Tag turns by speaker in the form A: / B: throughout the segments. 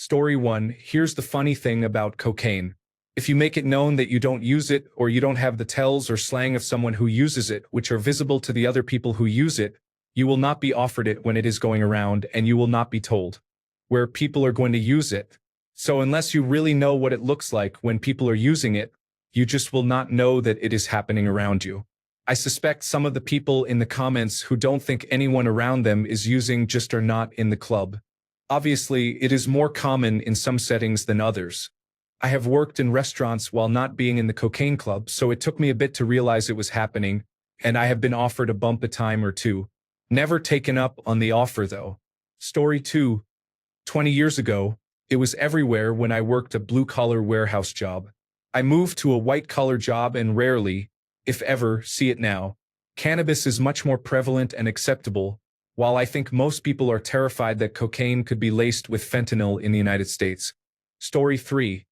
A: Story 1. Here's the funny thing about cocaine. If you make it known that you don't use it, or you don't have the tells or slang of someone who uses it, which are visible to the other people who use it, you will not be offered it when it is going around, and you will not be told where people are going to use it. So unless you really know what it looks like when people are using it, you just will not know that it is happening around you. I suspect some of the people in the comments who don't think anyone around them is using just are not in the club. Obviously, it is more common in some settings than others. I have worked in restaurants while not being in the cocaine club, so it took me a bit to realize it was happening, and I have been offered a bump a time or two. Never taken up on the offer though. Story 2. 20 years ago, it was everywhere when I worked a blue-collar warehouse job. I moved to a white-collar job and rarely, if ever, see it now. Cannabis is much more prevalent and acceptable, while I think most people are terrified that cocaine could be laced with fentanyl in the United States. Story 3.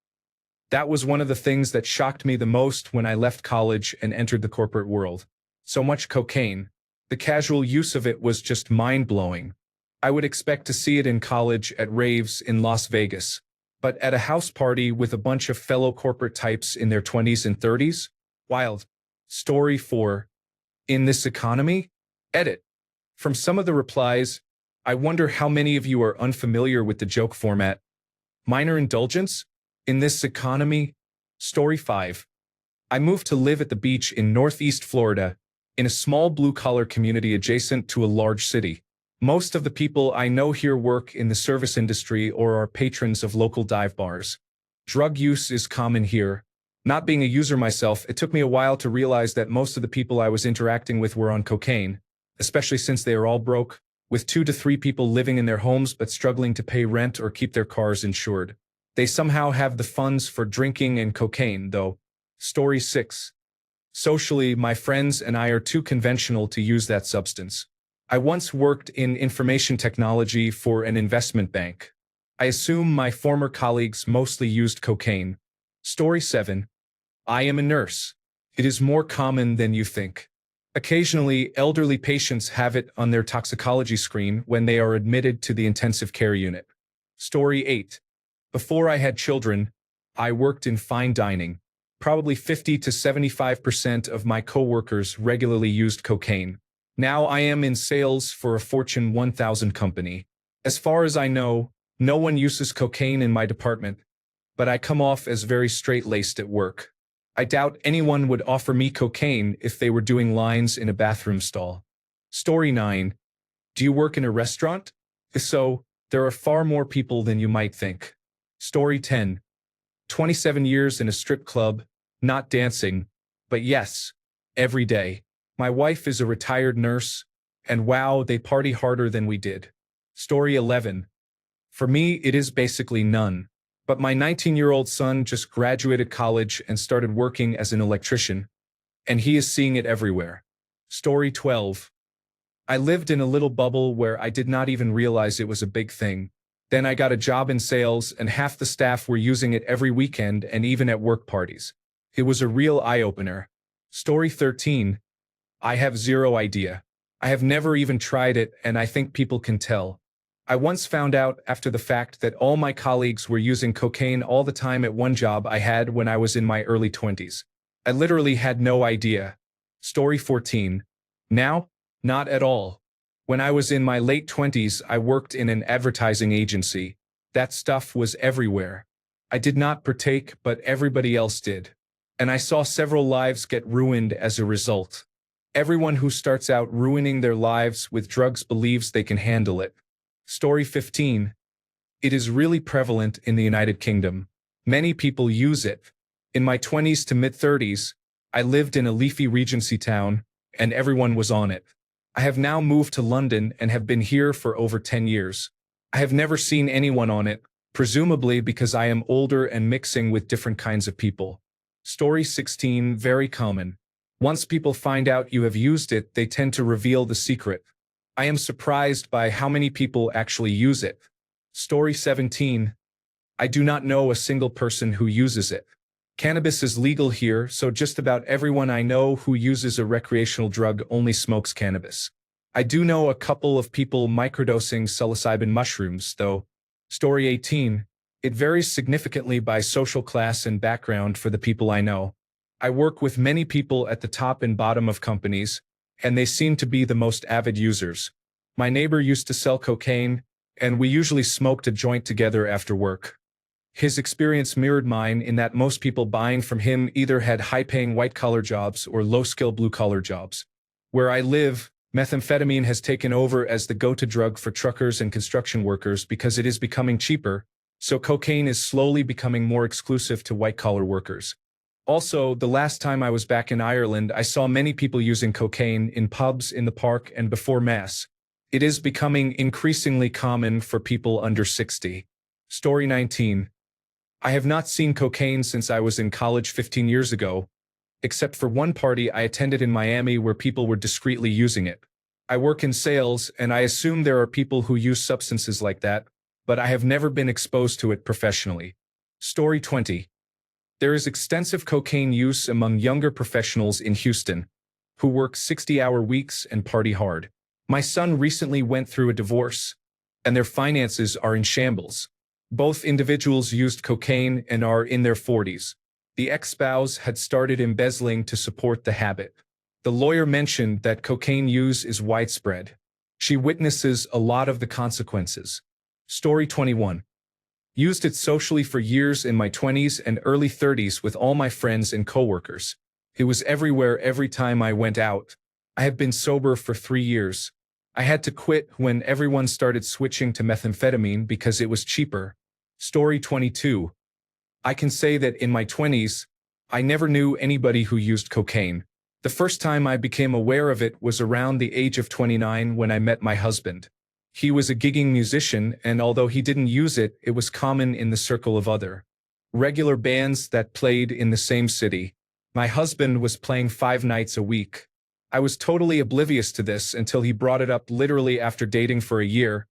A: That was one of the things that shocked me the most when I left college and entered the corporate world. So much cocaine. The casual use of it was just mind-blowing. I would expect to see it in college at raves in Las Vegas. But at a house party with a bunch of fellow corporate types in their 20s and 30s? Wild. Story 4. In this economy? Edit. From some of the replies, I wonder how many of you are unfamiliar with the joke format. Minor indulgence? In this economy? Story 5. I moved to live at the beach in Northeast Florida, in a small blue-collar community adjacent to a large city. Most of the people I know here work in the service industry or are patrons of local dive bars. Drug use is common here. Not being a user myself, it took me a while to realize that most of the people I was interacting with were on cocaine, especially since they are all broke, with 2 to 3 people living in their homes but struggling to pay rent or keep their cars insured. They somehow have the funds for drinking and cocaine, though. Story 6. Socially, my friends and I are too conventional to use that substance. I once worked in information technology for an investment bank. I assume my former colleagues mostly used cocaine. Story 7. I am a nurse. It is more common than you think. Occasionally, elderly patients have it on their toxicology screen when they are admitted to the intensive care unit. Story 8. Before I had children, I worked in fine dining. Probably 50 to 75% of my coworkers regularly used cocaine. Now I am in sales for a Fortune 1000 company. As far as I know, no one uses cocaine in my department, but I come off as very straight-laced at work. I doubt anyone would offer me cocaine if they were doing lines in a bathroom stall. Story 9. Do you work in a restaurant? If so, there are far more people than you might think. Story 10. 27 years in a strip club, not dancing, but yes, every day. My wife is a retired nurse, and wow, they party harder than we did. Story 11. For me, it is basically none. But my 19-year-old son just graduated college and started working as an electrician, and he is seeing it everywhere. Story 12. I lived in a little bubble where I did not even realize it was a big thing. Then I got a job in sales, and half the staff were using it every weekend and even at work parties. It was a real eye-opener. Story 13. I have zero idea. I have never even tried it, and I think people can tell. I once found out after the fact that all my colleagues were using cocaine all the time at one job I had when I was in my early 20s. I literally had no idea. Story 14. Now? Not at all. When I was in my late 20s, I worked in an advertising agency. That stuff was everywhere. I did not partake, but everybody else did. And I saw several lives get ruined as a result. Everyone who starts out ruining their lives with drugs believes they can handle it. Story 15. It is really prevalent in the United Kingdom. Many people use it. In my 20s to mid-30s, I lived in a leafy Regency town, and everyone was on it. I have now moved to London and have been here for over 10 years. I have never seen anyone on it, presumably because I am older and mixing with different kinds of people. Story 16. Very common. Once people find out you have used it, they tend to reveal the secret. I am surprised by how many people actually use it. Story 17. I do not know a single person who uses it. Cannabis is legal here, so just about everyone I know who uses a recreational drug only smokes cannabis. I do know a couple of people microdosing psilocybin mushrooms, though. Story 18. It varies significantly by social class and background for the people I know. I work with many people at the top and bottom of companies, and they seem to be the most avid users. My neighbor used to sell cocaine, and we usually smoked a joint together after work. His experience mirrored mine in that most people buying from him either had high-paying white-collar jobs or low-skill blue-collar jobs. Where I live, methamphetamine has taken over as the go-to drug for truckers and construction workers because it is becoming cheaper, so cocaine is slowly becoming more exclusive to white-collar workers. Also, the last time I was back in Ireland, I saw many people using cocaine in pubs, in the park, and before Mass. It is becoming increasingly common for people under 60. Story 19. I have not seen cocaine since I was in college 15 years ago, except for one party I attended in Miami where people were discreetly using it. I work in sales, and I assume there are people who use substances like that, but I have never been exposed to it professionally. Story 20. There is extensive cocaine use among younger professionals in Houston, who work 60-hour weeks and party hard. My son recently went through a divorce, and their finances are in shambles. Both individuals used cocaine and are in their 40s. The ex-spouse had started embezzling to support the habit. The lawyer mentioned that cocaine use is widespread. She witnesses a lot of the consequences. Story 21. Used it socially for years in my 20s and early 30s with all my friends and coworkers. It was everywhere every time I went out. I have been sober for 3 years. I had to quit when everyone started switching to methamphetamine because it was cheaper. Story 22. I can say that in my 20s, I never knew anybody who used cocaine. The first time I became aware of it was around the age of 29 when I met my husband. He was a gigging musician, and although he didn't use it, it was common in the circle of other regular bands that played in the same city. My husband was playing 5 nights a week. I was totally oblivious to this until he brought it up literally after dating for a year,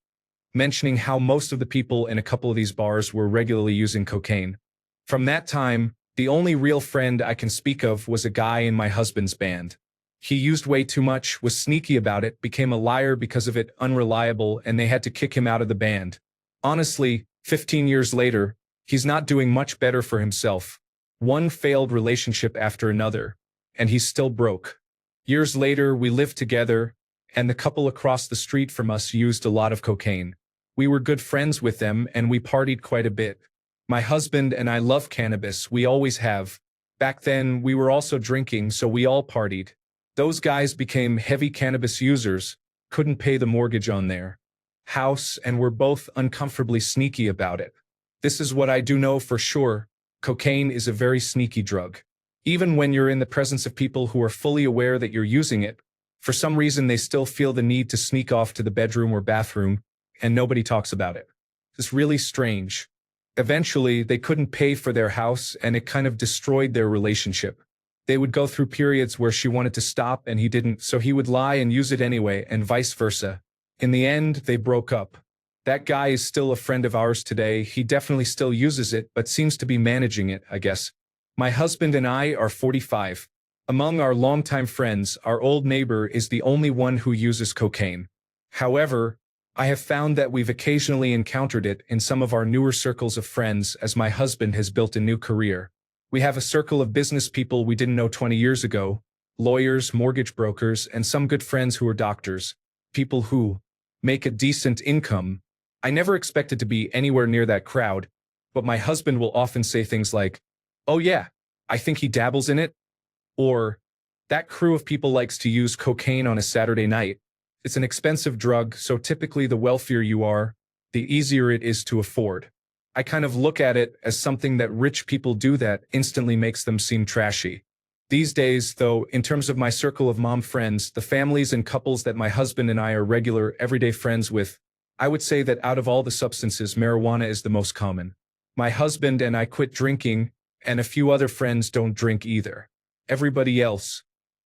A: mentioning how most of the people in a couple of these bars were regularly using cocaine. From that time, the only real friend I can speak of was a guy in my husband's band. He used way too much, was sneaky about it, became a liar because of it, unreliable, and they had to kick him out of the band. Honestly, 15 years later, he's not doing much better for himself. One failed relationship after another, and he's still broke. Years later, we lived together, and the couple across the street from us used a lot of cocaine. We were good friends with them, and we partied quite a bit. My husband and I love cannabis, we always have. Back then, we were also drinking, so we all partied. Those guys became heavy cannabis users, couldn't pay the mortgage on their house, and were both uncomfortably sneaky about it. This is what I do know for sure. Cocaine is a very sneaky drug. Even when you're in the presence of people who are fully aware that you're using it, for some reason they still feel the need to sneak off to the bedroom or bathroom, and nobody talks about it. It's really strange. Eventually, they couldn't pay for their house, and it kind of destroyed their relationship. They would go through periods where she wanted to stop and he didn't, so he would lie and use it anyway, and vice versa. In the end, they broke up. That guy is still a friend of ours today. He definitely still uses it, but seems to be managing it, I guess. My husband and I are 45. Among our longtime friends, our old neighbor is the only one who uses cocaine. However, I have found that we've occasionally encountered it in some of our newer circles of friends as my husband has built a new career. We have a circle of business people we didn't know 20 years ago, lawyers, mortgage brokers, and some good friends who are doctors, people who make a decent income. I never expected to be anywhere near that crowd, but my husband will often say things like, "Oh yeah, I think he dabbles in it," or "That crew of people likes to use cocaine on a Saturday night. It's an expensive drug, so typically the wealthier you are, the easier it is to afford." I kind of look at it as something that rich people do that instantly makes them seem trashy. These days, though, in terms of my circle of mom friends, the families and couples that my husband and I are regular, everyday friends with, I would say that out of all the substances, marijuana is the most common. My husband and I quit drinking, and a few other friends don't drink either. Everybody else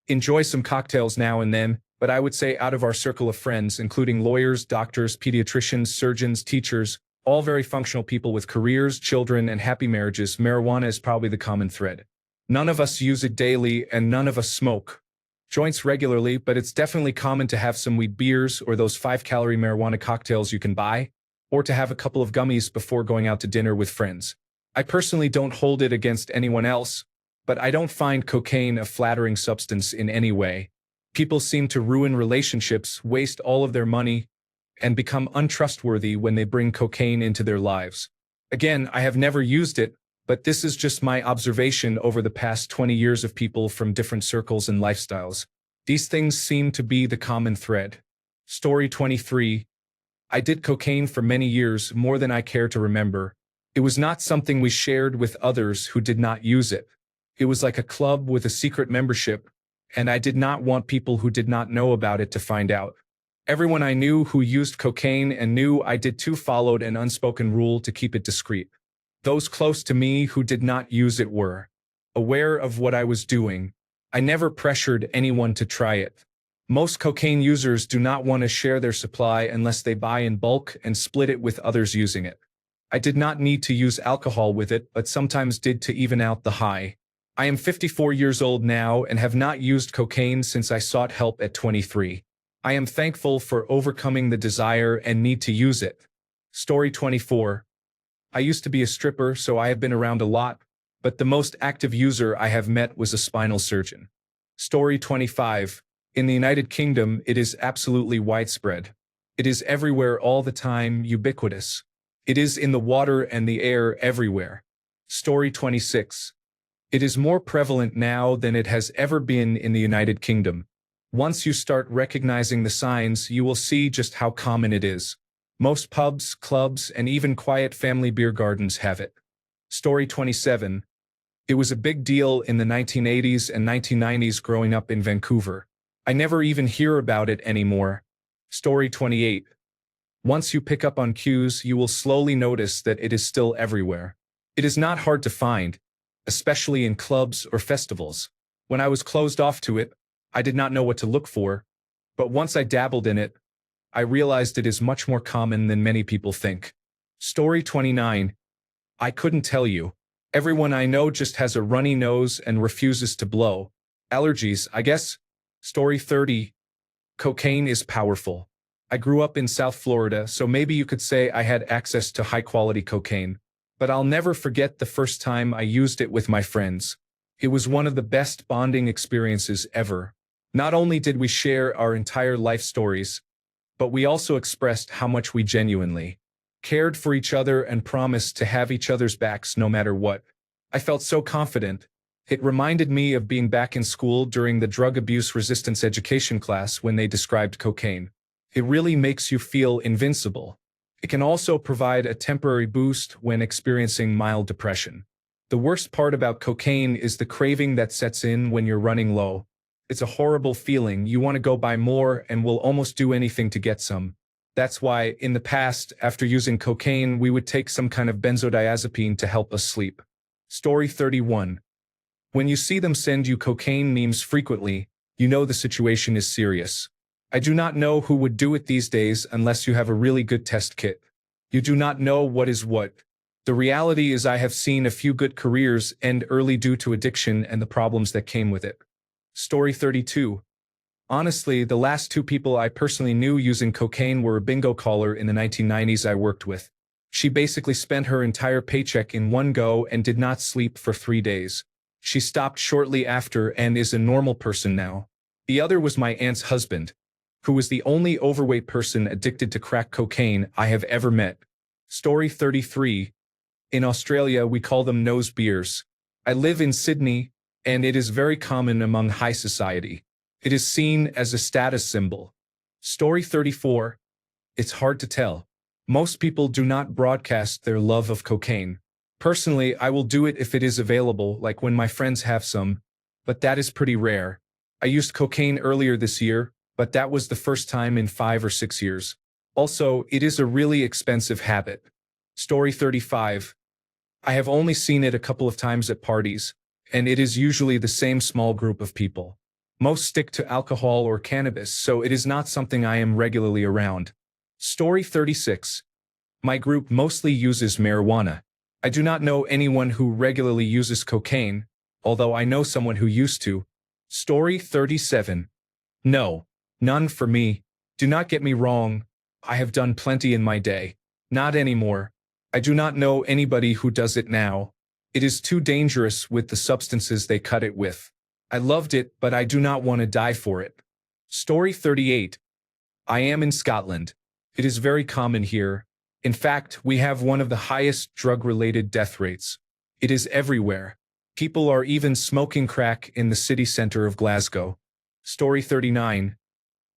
A: enjoy some cocktails now and then, but I would say out of our circle of friends, including lawyers, doctors, pediatricians, surgeons, teachers, all very functional people with careers, children, and happy marriages, marijuana is probably the common thread. None of us use it daily, and none of us smoke joints regularly, but it's definitely common to have some weed beers or those 5-calorie marijuana cocktails you can buy. or to have a couple of gummies before going out to dinner with friends. I personally don't hold it against anyone else, but I don't find cocaine a flattering substance in any way. People seem to ruin relationships, waste all of their money, and become untrustworthy when they bring cocaine into their lives. Again, I have never used it, but this is just my observation over the past 20 years of people from different circles and lifestyles. These things seem to be the common thread. Story 23. I did cocaine for many years, more than I care to remember. It was not something we shared with others who did not use it. It was like a club with a secret membership, and I did not want people who did not know about it to find out. Everyone I knew who used cocaine and knew I did too followed an unspoken rule to keep it discreet. Those close to me who did not use it were aware of what I was doing. I never pressured anyone to try it. Most cocaine users do not want to share their supply unless they buy in bulk and split it with others using it. I did not need to use alcohol with it, but sometimes did to even out the high. I am 54 years old now and have not used cocaine since I sought help at 23. I am thankful for overcoming the desire and need to use it. Story 24. I used to be a stripper, so I have been around a lot, but the most active user I have met was a spinal surgeon. Story 25. In the United Kingdom, it is absolutely widespread. It is everywhere all the time, ubiquitous. It is in the water and the air everywhere. Story 26. It is more prevalent now than it has ever been in the United Kingdom. Once you start recognizing the signs, you will see just how common it is. Most pubs, clubs, and even quiet family beer gardens have it. Story 27. It was a big deal in the 1980s and 1990s growing up in Vancouver. I never even hear about it anymore. Story 28. Once you pick up on cues, you will slowly notice that it is still everywhere. It is not hard to find, especially in clubs or festivals. When I was closed off to it, I did not know what to look for, but once I dabbled in it, I realized it is much more common than many people think. Story 29. I couldn't tell you. Everyone I know just has a runny nose and refuses to blow. Allergies, I guess. Story 30. Cocaine is powerful. I grew up in South Florida, so maybe you could say I had access to high-quality cocaine. But I'll never forget the first time I used it with my friends. It was one of the best bonding experiences ever. Not only did we share our entire life stories, but we also expressed how much we genuinely cared for each other and promised to have each other's backs no matter what. I felt so confident. It reminded me of being back in school during the drug abuse resistance education class when they described cocaine. It really makes you feel invincible. It can also provide a temporary boost when experiencing mild depression. The worst part about cocaine is the craving that sets in when you're running low. It's a horrible feeling. You want to go buy more and will almost do anything to get some. That's why, in the past, after using cocaine, we would take some kind of benzodiazepine to help us sleep. Story 31. When you see them send you cocaine memes frequently, you know the situation is serious. I do not know who would do it these days unless you have a really good test kit. You do not know what is what. The reality is I have seen a few good careers end early due to addiction and the problems that came with it. Story 32. Honestly, the last two people I personally knew using cocaine were a bingo caller in the 1990s I worked with. She basically spent her entire paycheck in one go and did not sleep for 3 days. She stopped shortly after and is a normal person now. The other was my aunt's husband, who was the only overweight person addicted to crack cocaine I have ever met. Story 33. In Australia, we call them nose beers. I live in Sydney, and it is very common among high society. It is seen as a status symbol. Story 34. It's hard to tell. Most people do not broadcast their love of cocaine. Personally, I will do it if it is available, like when my friends have some, but that is pretty rare. I used cocaine earlier this year, but that was the first time in 5 or 6 years. Also, it is a really expensive habit. Story 35. I have only seen it a couple of times at parties, and it is usually the same small group of people. Most stick to alcohol or cannabis, so it is not something I am regularly around. Story 36. My group mostly uses marijuana. I do not know anyone who regularly uses cocaine, although I know someone who used to. Story 37. No, none for me. Do not get me wrong. I have done plenty in my day. Not anymore. I do not know anybody who does it now. It is too dangerous with the substances they cut it with. I loved it, but I do not want to die for it. Story 38. I am in Scotland. It is very common here. In fact, we have one of the highest drug-related death rates. It is everywhere. People are even smoking crack in the city center of Glasgow. Story 39.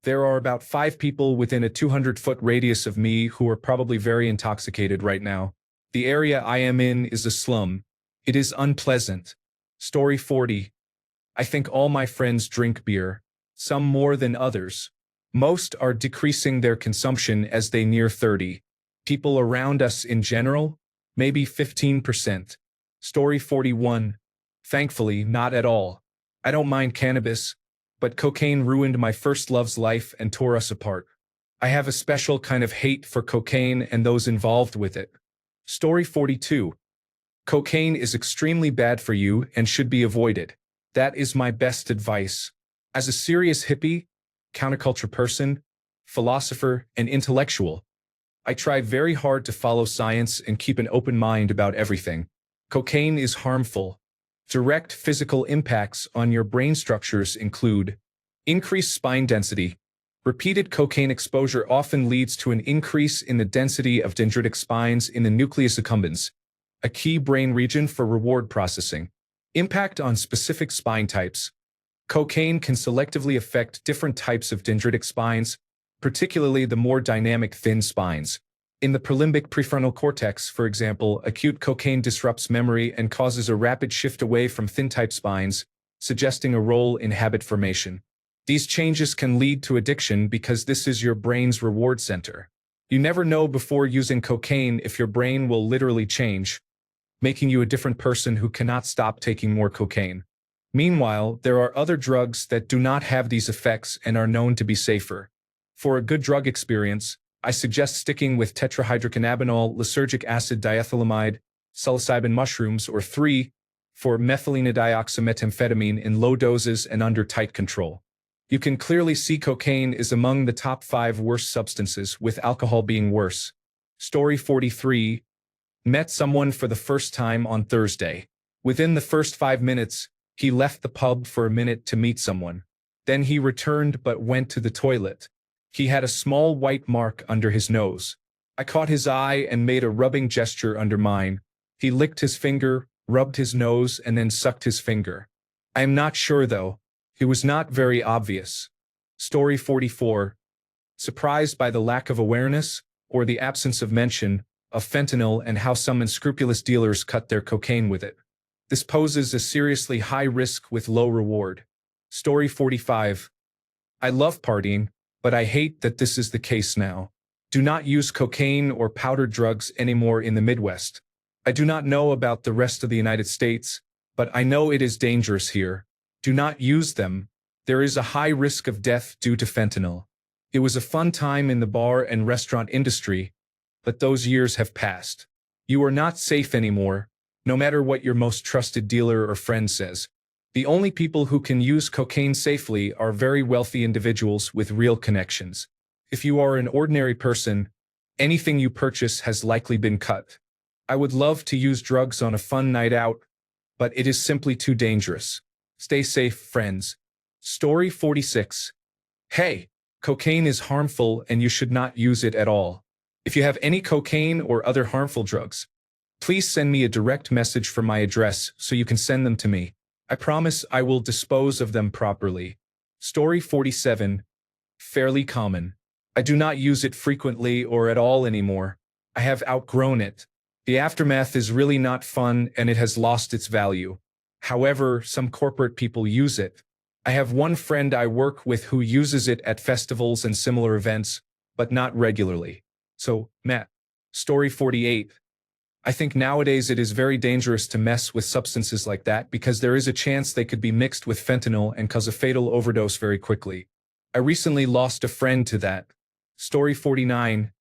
A: There are about 5 people within a 200-foot radius of me who are probably very intoxicated right now. The area I am in is a slum. It is unpleasant. Story 40. I think all my friends drink beer, some more than others. Most are decreasing their consumption as they near 30. People around us in general, maybe 15%. Story 41. Thankfully, not at all. I don't mind cannabis, but cocaine ruined my first love's life and tore us apart. I have a special kind of hate for cocaine and those involved with it. Story 42. Cocaine is extremely bad for you and should be avoided. That is my best advice. As a serious hippie, counterculture person, philosopher, and intellectual, I try very hard to follow science and keep an open mind about everything. Cocaine is harmful. Direct physical impacts on your brain structures include increased spine density. Repeated cocaine exposure often leads to an increase in the density of dendritic spines in the nucleus accumbens, a key brain region for reward processing. Impact on specific spine types. Cocaine can selectively affect different types of dendritic spines, particularly the more dynamic thin spines. In the prelimbic prefrontal cortex, for example, acute cocaine disrupts memory and causes a rapid shift away from thin-type spines, suggesting a role in habit formation. These changes can lead to addiction because this is your brain's reward center. You never know before using cocaine if your brain will literally change, making you a different person who cannot stop taking more cocaine. Meanwhile, there are other drugs that do not have these effects and are known to be safer. For a good drug experience, I suggest sticking with tetrahydrocannabinol, lysergic acid diethylamide, psilocybin mushrooms, or 3, for methylenedioxymethamphetamine in low doses and under tight control. You can clearly see cocaine is among the top 5 worst substances, with alcohol being worse. Story 43. Met someone for the first time on Thursday. Within the first 5 minutes, he left the pub for a minute to meet someone. Then he returned but went to the toilet. He had a small white mark under his nose. I caught his eye and made a rubbing gesture under mine. He licked his finger, rubbed his nose, and then sucked his finger. I am not sure though. It was not very obvious. Story 44. Surprised by the lack of awareness, or the absence of mention, of fentanyl and how some unscrupulous dealers cut their cocaine with it. This poses a seriously high risk with low reward. Story 45. I love partying, but I hate that this is the case now. Do not use cocaine or powdered drugs anymore in the Midwest. I do not know about the rest of the United States, but I know it is dangerous here. Do not use them. There is a high risk of death due to fentanyl. It was a fun time in the bar and restaurant industry, but those years have passed. You are not safe anymore, no matter what your most trusted dealer or friend says. The only people who can use cocaine safely are very wealthy individuals with real connections. If you are an ordinary person, anything you purchase has likely been cut. I would love to use drugs on a fun night out, but it is simply too dangerous. Stay safe, friends. Story 46. Hey, cocaine is harmful and you should not use it at all. If you have any cocaine or other harmful drugs, please send me a direct message from my address so you can send them to me. I promise I will dispose of them properly. Story 47. Fairly common. I do not use it frequently or at all anymore. I have outgrown it. The aftermath is really not fun and it has lost its value. However, some corporate people use it. I have one friend I work with who uses it at festivals and similar events, but not regularly. So, Matt. Story 48. I think nowadays it is very dangerous to mess with substances like that because there is a chance they could be mixed with fentanyl and cause a fatal overdose very quickly. I recently lost a friend to that. Story 49.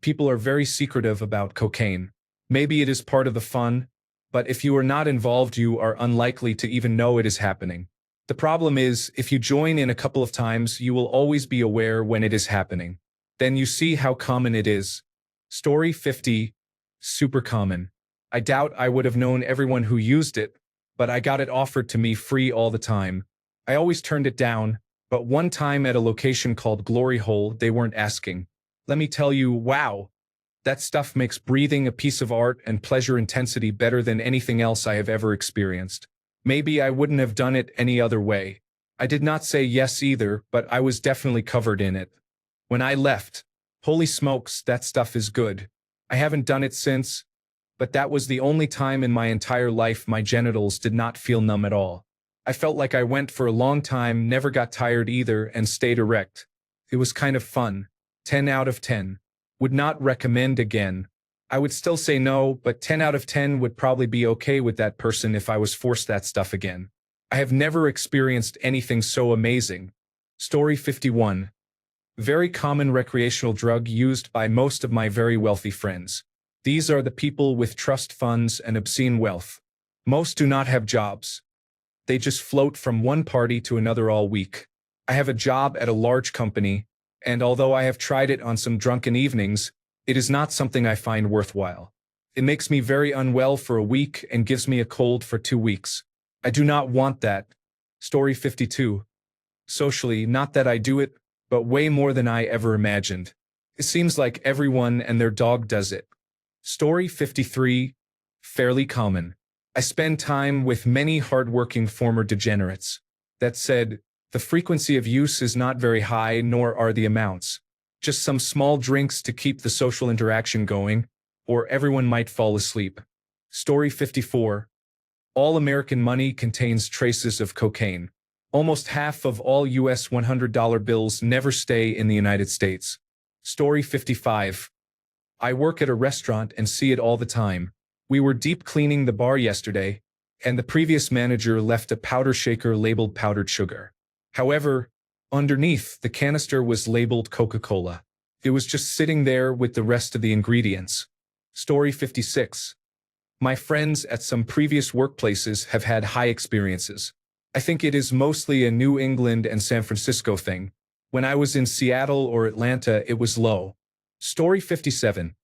A: People are very secretive about cocaine. Maybe it is part of the fun, but if you are not involved, you are unlikely to even know it is happening. The problem is, if you join in a couple of times, you will always be aware when it is happening. Then you see how common it is. Story 50. Super common. I doubt I would have known everyone who used it, but I got it offered to me free all the time. I always turned it down, but one time at a location called Glory Hole, they weren't asking. Let me tell you, wow, that stuff makes breathing a piece of art and pleasure intensity better than anything else I have ever experienced. Maybe I wouldn't have done it any other way. I did not say yes either, but I was definitely covered in it. When I left, holy smokes, that stuff is good. I haven't done it since, but that was the only time in my entire life my genitals did not feel numb at all. I felt like I went for a long time, never got tired either, and stayed erect. It was kind of fun. 10 out of 10. Would not recommend again. I would still say no, but 10 out of 10 would probably be okay with that person if I was forced that stuff again. I have never experienced anything so amazing. Story 51. Very common recreational drug used by most of my very wealthy friends. These are the people with trust funds and obscene wealth. Most do not have jobs. They just float from one party to another all week. I have a job at a large company, and although I have tried it on some drunken evenings, it is not something I find worthwhile. It makes me very unwell for a week and gives me a cold for 2 weeks. I do not want that. Story 52. Socially, not that I do it, but way more than I ever imagined. It seems like everyone and their dog does it. Story 53. Fairly common. I spend time with many hardworking former degenerates. That said, the frequency of use is not very high, nor are the amounts. Just some small drinks to keep the social interaction going, or everyone might fall asleep. Story 54. All American money contains traces of cocaine. Almost half of all US $100 bills never stay in the United States. Story 55. I work at a restaurant and see it all the time. We were deep cleaning the bar yesterday, and the previous manager left a powder shaker labeled powdered sugar. However, underneath, the canister was labeled Coca-Cola. It was just sitting there with the rest of the ingredients. Story 56. My friends at some previous workplaces have had high experiences. I think it is mostly a New England and San Francisco thing. When I was in Seattle or Atlanta, it was low. Story 57.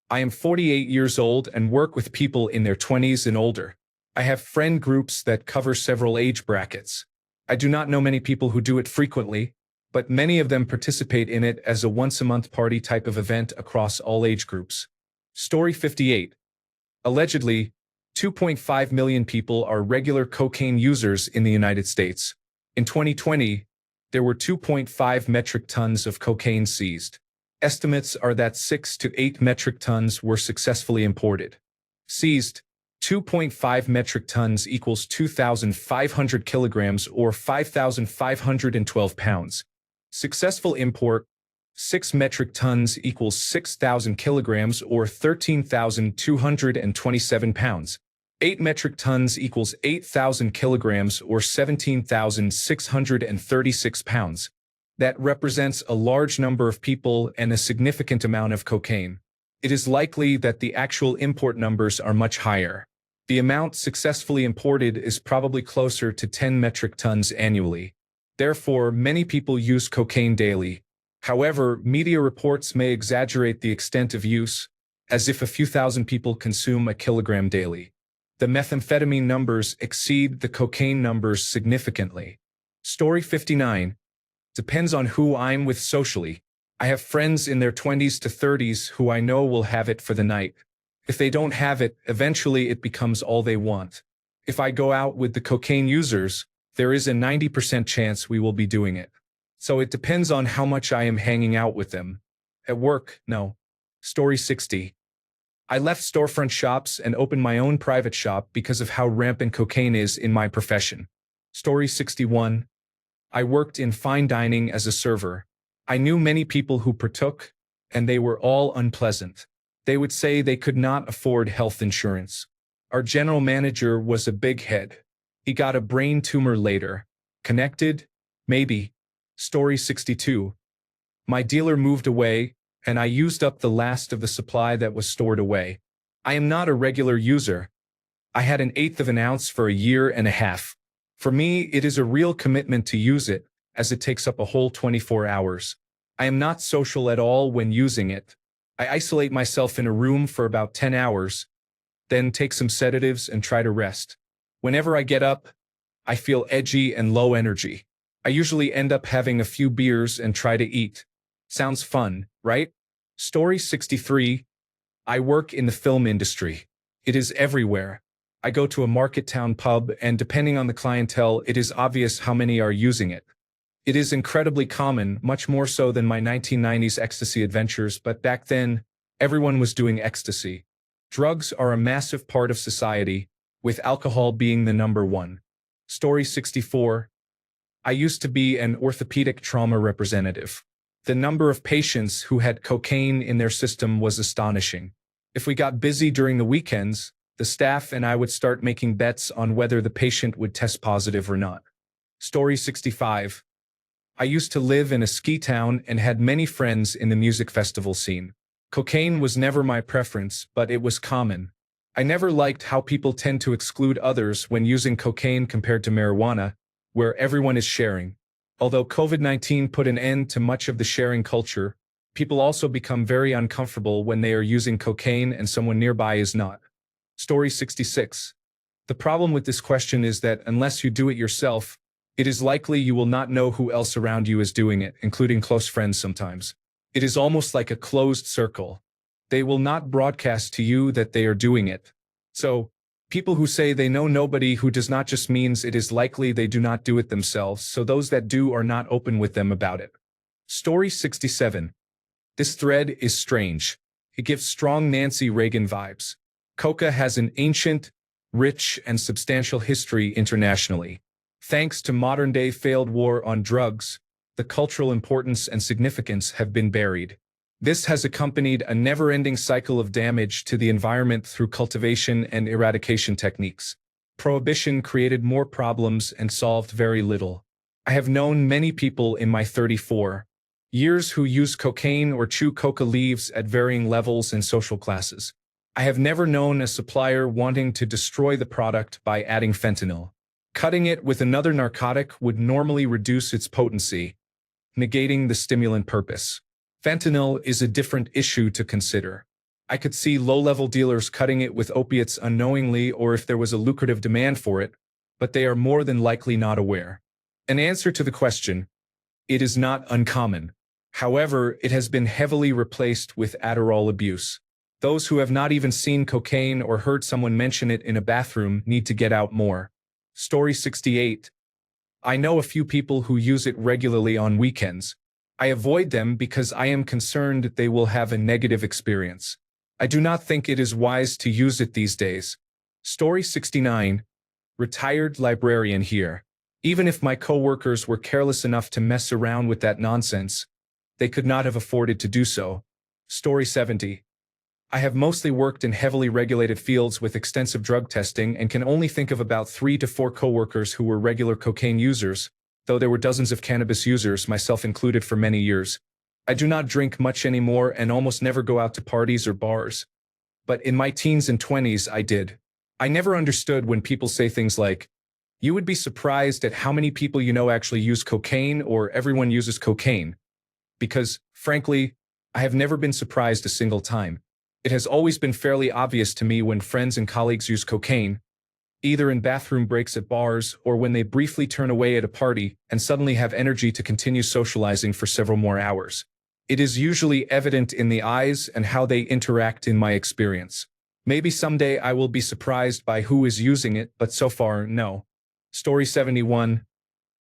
A: I am 48 years old and work with people in their 20s and older. I have friend groups that cover several age brackets. I do not know many people who do it frequently, but many of them participate in it as a once-a-month party type of event across all age groups. Story 58. Allegedly, 2.5 million people are regular cocaine users in the United States. In 2020, there were 2.5 metric tons of cocaine seized. Estimates are that 6 to 8 metric tons were successfully imported. Seized, 2.5 metric tons equals 2,500 kilograms or 5,512 pounds. Successful import, 6 metric tons equals 6,000 kilograms or 13,227 pounds. 8 metric tons equals 8,000 kilograms or 17,636 pounds. That represents a large number of people and a significant amount of cocaine. It is likely that the actual import numbers are much higher. The amount successfully imported is probably closer to 10 metric tons annually. Therefore, many people use cocaine daily. However, media reports may exaggerate the extent of use, as if a few thousand people consume a kilogram daily. The methamphetamine numbers exceed the cocaine numbers significantly. Story 59. Depends on who I'm with socially. I have friends in their 20s to 30s who I know will have it for the night. If they don't have it, eventually it becomes all they want. If I go out with the cocaine users, there is a 90% chance we will be doing it. So it depends on how much I am hanging out with them. At work, no. Story 60. I left storefront shops and opened my own private shop because of how rampant cocaine is in my profession. Story 61. I worked in fine dining as a server. I knew many people who partook, and they were all unpleasant. They would say they could not afford health insurance. Our general manager was a big head. He got a brain tumor later. Connected? Maybe. Story 62. My dealer moved away, and I used up the last of the supply that was stored away. I am not a regular user. I had 1/8 of an ounce for a year and a half. For me, it is a real commitment to use it, as it takes up a whole 24 hours. I am not social at all when using it. I isolate myself in a room for about 10 hours, then take some sedatives and try to rest. Whenever I get up, I feel edgy and low energy. I usually end up having a few beers and try to eat. Sounds fun, right? Story 63. I work in the film industry. It is everywhere. I go to a market town pub, and depending on the clientele, it is obvious how many are using it. It is incredibly common, much more so than my 1990s ecstasy adventures, but back then, everyone was doing ecstasy. Drugs are a massive part of society, with alcohol being the number one. Story 64. I used to be an orthopedic trauma representative. The number of patients who had cocaine in their system was astonishing. If we got busy during the weekends, the staff and I would start making bets on whether the patient would test positive or not. Story 65. I used to live in a ski town and had many friends in the music festival scene. Cocaine was never my preference, but it was common. I never liked how people tend to exclude others when using cocaine compared to marijuana, where everyone is sharing. Although COVID-19 put an end to much of the sharing culture, people also become very uncomfortable when they are using cocaine and someone nearby is not. Story 66. The problem with this question is that unless you do it yourself, it is likely you will not know who else around you is doing it, including close friends sometimes. It is almost like a closed circle. They will not broadcast to you that they are doing it. So, people who say they know nobody who does not just means it is likely they do not do it themselves, so those that do are not open with them about it. Story 67. This thread is strange. It gives strong Nancy Reagan vibes. Coca has an ancient, rich, and substantial history internationally. Thanks to modern-day failed war on drugs, the cultural importance and significance have been buried. This has accompanied a never-ending cycle of damage to the environment through cultivation and eradication techniques. Prohibition created more problems and solved very little. I have known many people in my 34 years who use cocaine or chew coca leaves at varying levels and social classes. I have never known a supplier wanting to destroy the product by adding fentanyl. Cutting it with another narcotic would normally reduce its potency, negating the stimulant purpose. Fentanyl is a different issue to consider. I could see low-level dealers cutting it with opiates unknowingly or if there was a lucrative demand for it, but they are more than likely not aware. An answer to the question: it is not uncommon. However, it has been heavily replaced with Adderall abuse. Those who have not even seen cocaine or heard someone mention it in a bathroom need to get out more. Story 68. I know a few people who use it regularly on weekends. I avoid them because I am concerned they will have a negative experience. I do not think it is wise to use it these days. Story 69. Retired librarian here. Even if my coworkers were careless enough to mess around with that nonsense, they could not have afforded to do so. Story 70. I have mostly worked in heavily regulated fields with extensive drug testing and can only think of about 3 to 4 coworkers who were regular cocaine users, though there were dozens of cannabis users, myself included, for many years. I do not drink much anymore and almost never go out to parties or bars. But in my teens and 20s, I did. I never understood when people say things like, "You would be surprised at how many people you know actually use cocaine," or "everyone uses cocaine." Because, frankly, I have never been surprised a single time. It has always been fairly obvious to me when friends and colleagues use cocaine, either in bathroom breaks at bars or when they briefly turn away at a party and suddenly have energy to continue socializing for several more hours. It is usually evident in the eyes and how they interact in my experience. Maybe someday I will be surprised by who is using it, but so far, no. Story 71.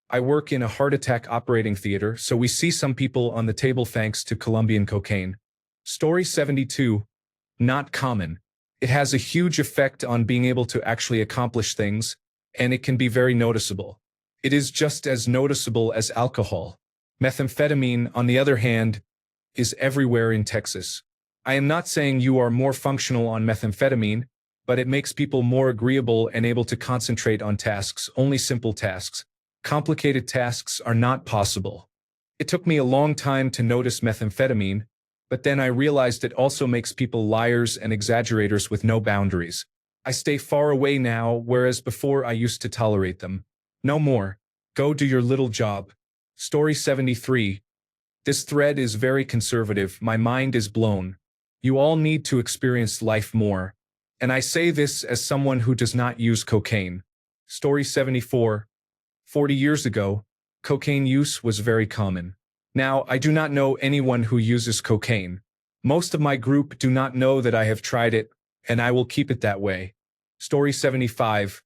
A: I work in a heart attack operating theater, so we see some people on the table thanks to Colombian cocaine. Story 72. Not common. It has a huge effect on being able to actually accomplish things, and it can be very noticeable. It is just as noticeable as alcohol. Methamphetamine, on the other hand, is everywhere in Texas. I am not saying you are more functional on methamphetamine, but it makes people more agreeable and able to concentrate on tasks, only simple tasks. Complicated tasks are not possible. It took me a long time to notice methamphetamine, but then I realized it also makes people liars and exaggerators with no boundaries. I stay far away now, whereas before I used to tolerate them. No more. Go do your little job. Story 73. This thread is very conservative. My mind is blown. You all need to experience life more. And I say this as someone who does not use cocaine. Story 74. 40 years ago, cocaine use was very common. Now, I do not know anyone who uses cocaine. Most of my group do not know that I have tried it, and I will keep it that way. Story 75.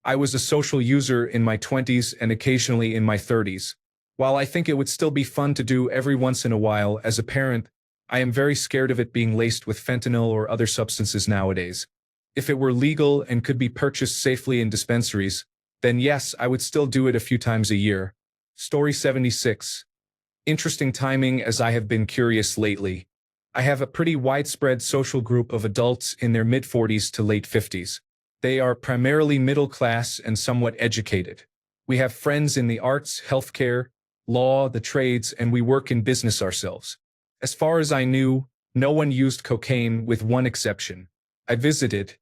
A: I was a social user in my 20s and occasionally in my 30s. While I think it would still be fun to do every once in a while, as a parent, I am very scared of it being laced with fentanyl or other substances nowadays. If it were legal and could be purchased safely in dispensaries, then yes, I would still do it a few times a year. Story 76. Interesting timing, as I have been curious lately. I have a pretty widespread social group of adults in their mid-40s to late 50s. They are primarily middle class and somewhat educated. We have friends in the arts, healthcare, law, the trades, and we work in business ourselves. As far as I knew, no one used cocaine with one exception. I visited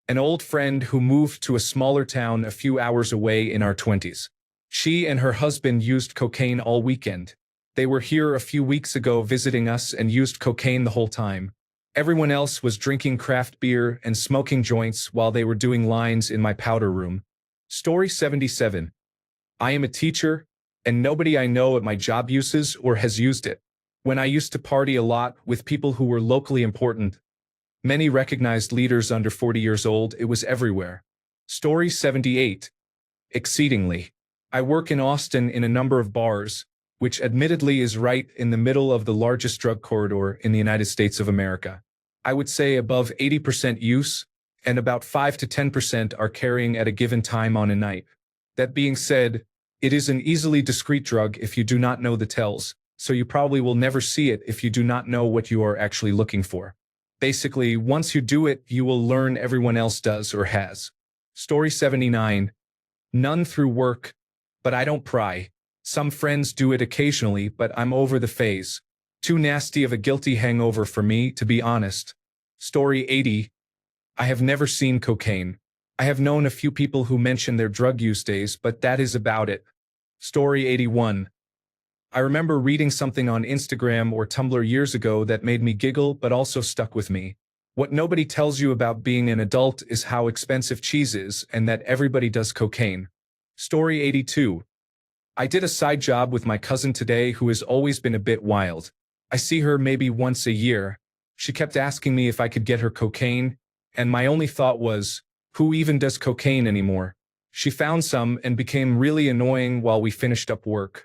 A: an old friend who moved to a smaller town a few hours away in our 20s. She and her husband used cocaine all weekend. They were here a few weeks ago visiting us and used cocaine the whole time. Everyone else was drinking craft beer and smoking joints while they were doing lines in my powder room. Story 77. I am a teacher, and nobody I know at my job uses or has used it. When I used to party a lot with people who were locally important, many recognized leaders under 40 years old, it was everywhere. Story 78. Exceedingly. I work in Austin in a number of bars, which admittedly is right in the middle of the largest drug corridor in the United States of America. I would say above 80% use, and about 5 to 10% are carrying at a given time on a night. That being said, it is an easily discreet drug if you do not know the tells, so you probably will never see it if you do not know what you are actually looking for. Basically, once you do it, you will learn everyone else does or has. Story 79. None through work, but I don't pry. Some friends do it occasionally, but I'm over the phase. Too nasty of a guilty hangover for me, to be honest. Story 80. I have never seen cocaine. I have known a few people who mention their drug use days, but that is about it. Story 81. I remember reading something on Instagram or Tumblr years ago that made me giggle but also stuck with me. What nobody tells you about being an adult is how expensive cheese is and that everybody does cocaine. Story 82. I did a side job with my cousin today who has always been a bit wild. I see her maybe once a year. She kept asking me if I could get her cocaine, and my only thought was, who even does cocaine anymore? She found some and became really annoying while we finished up work.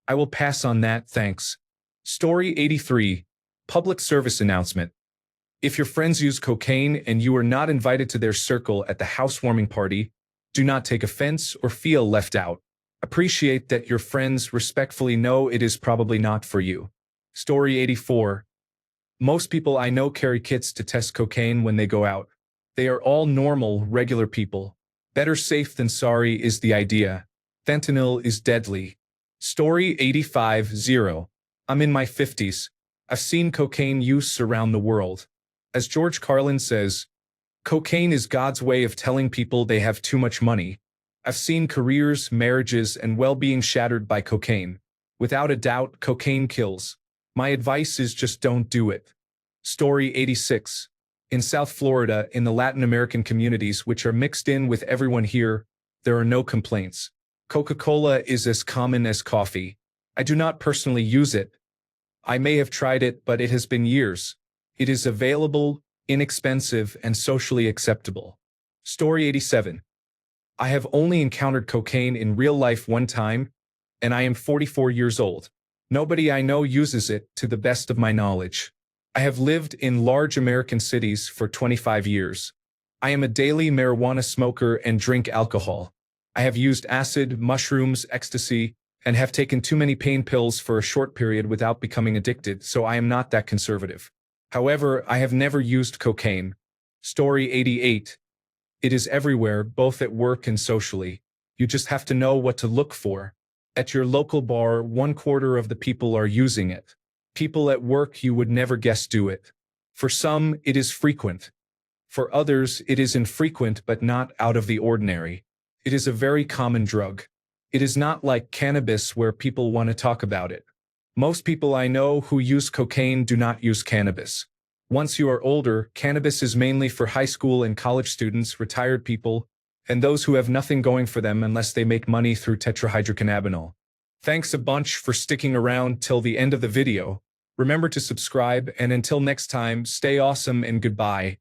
A: I will pass on that, thanks. Story 83. Public service announcement. If your friends use cocaine and you are not invited to their circle at the housewarming party, do not take offense or feel left out. Appreciate that your friends respectfully know it is probably not for you. Story 84. Most people I know carry kits to test cocaine when they go out. They are all normal, regular people. Better safe than sorry is the idea. Fentanyl is deadly. Story 85-0. I'm in my 50s. I've seen cocaine use around the world. As George Carlin says, cocaine is God's way of telling people they have too much money. I've seen careers, marriages, and well-being shattered by cocaine. Without a doubt, cocaine kills. My advice is just don't do it. Story 86. In South Florida, in the Latin American communities which are mixed in with everyone here, there are no complaints. Coca-Cola is as common as coffee. I do not personally use it. I may have tried it, but it has been years. It is available, inexpensive, and socially acceptable. Story 87. I have only encountered cocaine in real life one time, and I am 44 years old. Nobody I know uses it, to the best of my knowledge. I have lived in large American cities for 25 years. I am a daily marijuana smoker and drink alcohol. I have used acid, mushrooms, ecstasy, and have taken too many pain pills for a short period without becoming addicted, so I am not that conservative. However, I have never used cocaine. Story 88. It is everywhere, both at work and socially. You just have to know what to look for. At your local bar, 1/4 of the people are using it. People at work you would never guess do it. For some, it is frequent. For others, it is infrequent but not out of the ordinary. It is a very common drug. It is not like cannabis where people want to talk about it. Most people I know who use cocaine do not use cannabis. Once you are older, cannabis is mainly for high school and college students, retired people, and those who have nothing going for them unless they make money through tetrahydrocannabinol. Thanks a bunch for sticking around till the end of the video. Remember to subscribe, and until next time, stay awesome and goodbye.